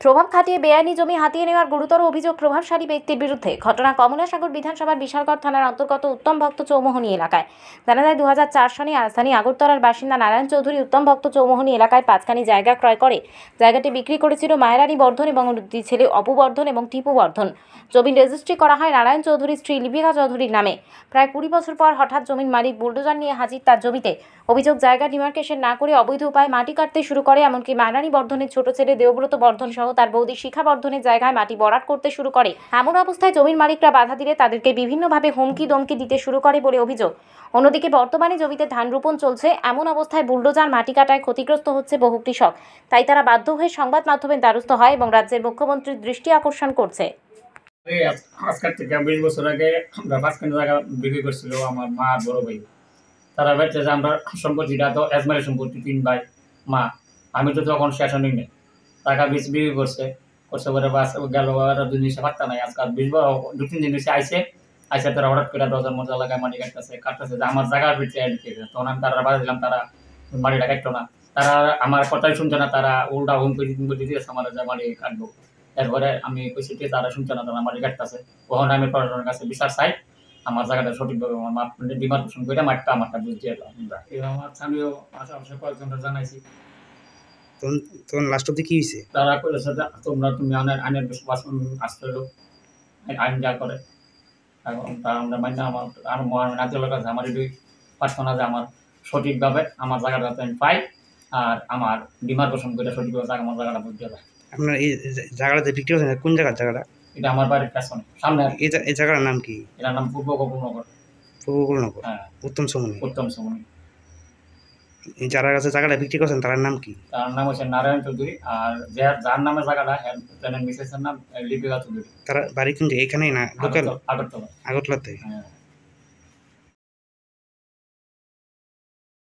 প্রভাব খাটিয়ে বেআইনি জমি হাতিয়ে নেওয়ার গুরুতর অভিযোগ প্রভাবশালী ব্যক্তির বিরুদ্ধে। ঘটনা কমলাসাগর বিধানসভার বিশালগড় থানার অন্তর্গত উত্তম ভক্ত চৌমোহনী এলাকায়। জানা যায় 2004 সালে রাজধানী আগরতলার বাসিন্দা নারায়ণ চৌধুরী উত্তম ভক্ত চৌমোহনী এলাকায় 5খানি জায়গা ক্রয় করে জায়গাটি বিক্রি করেছিল মায়েরানী বর্ধন এবং দুই ছেলে অপু বর্ধন এবং টিপু বর্ধন। জমি রেজিস্ট্রি করা হয় নারায়ণ চৌধুরীর স্ত্রী লিপিকা চৌধুরীর নামে। প্রায় 20 বছর পর হঠাৎ জমির মালিক বুলডোজার নিয়ে হাজির তার জমিতে। অভিযোগ, জায়গা ডিমার্কেশন না করে অবৈধ উপায়ে মাটি কাটতে শুরু করে। এমনকি মায়েরানী বর্ধনের ছোট ছেলে দেবব্রত বর্ধন সহ তার বৌদি শিখা বর্ধনের জায়গায় মাটি ভরাট করতে শুরু করে। এমন অবস্থায় জমির মালিকরা বাধা দিলে তাদেরকে বিভিন্নভাবে হুমকি দমকি দিতে শুরু করে বলে অভিযোগ। অন্যদিকে বর্তমানে জমিতে ধান রোপণ চলছে, এমন অবস্থায় বুলডোজার মাটি কাটায় ক্ষতিগ্রস্ত হচ্ছে বহু কৃষক। তাই তারা বাধ্য হয়ে সংবাদ মাধ্যমের দ্বারস্থ হয় এবং রাজ্যের মুখ্যমন্ত্রীর দৃষ্টি আকর্ষণ করছে। আজকের থেকে 20 বছর আগে আমরা 5খানি জায়গা বিক্রি করছিল আমার মা আর বড় ভাই। তারা বলছে যে আমরা সম্পত্তিটা তো এজমারি সম্পত্তি 3 ভাই মা, আমি তো তখন শেষও নিই নাই, টাকা বিক্রি করছে পরে বাস গেল আর 2 দিন পাত্তা নাই। আজকাল 2-3 দিন এসে আইসে তারা হঠাৎ করে দরজার মধ্যে লাগায় মাটি কাটতেছে যে আমার জায়গার ভিতরে এদিকে। তখন আমি তারা বাধা দিলাম, তারা মাটিটা কাটতো না। তারা আমার কথাই শুনছে না, তারা উল্টা হুমকি দিতেছে আমার যে মাটি কাটবো। এরপরে আমি কইছি যে তারা শুনছে না, তারা মাটি কাটতেছে। তখন আমি প্রশাসনের কাছে বিচার চাই, আমার জায়গাটা সঠিকভাবে আমার মাপ ডিমার্কেশন করে মাটিটা আমারটা বুঝিয়ে দাও। আমার স্থানীয় আশেপাশে কয়েকজনকে জানাইছি। তখন লাস্ট অব্দি কি হয়েছে? তারা করেছে যে তুমি আইনের বিশ্বাস আসতে লোক আইন যা করে এবং তা আমরা মান্য আমার মহান আদালতের কাছে আমার এটি প্রার্থনা যে আমার সঠিকভাবে আমার জায়গাটা আমি পাই আর আমার ডিমার্কেশন করে সঠিকভাবে আমার জায়গাটা বুঝিয়ে দেয়। আপনার এই জায়গাটা বিক্রি করছেন, কোন জায়গাটা? এটা আমার বাড়ির পেছনে সামনে। এই জায়গাটার নাম কি? এটার নাম পূর্ব গোকুলনগর। পূর্ব গোকুলনগর। হ্যাঁ, উত্তম চৌমোহনী। উত্তম চৌমোহনী। যারা কাছে জায়গাটা বিক্রি করছেন তার নাম কি? তার নাম হচ্ছে নারায়ণ চৌধুরী আর যার নামে জায়গাটা মিসেসের নাম লিপিকা চৌধুরী। তারা বাড়ি কোন জায়গায়? এখানেই না লোকাল? আগরতলা। আগরতলাতে। হ্যাঁ।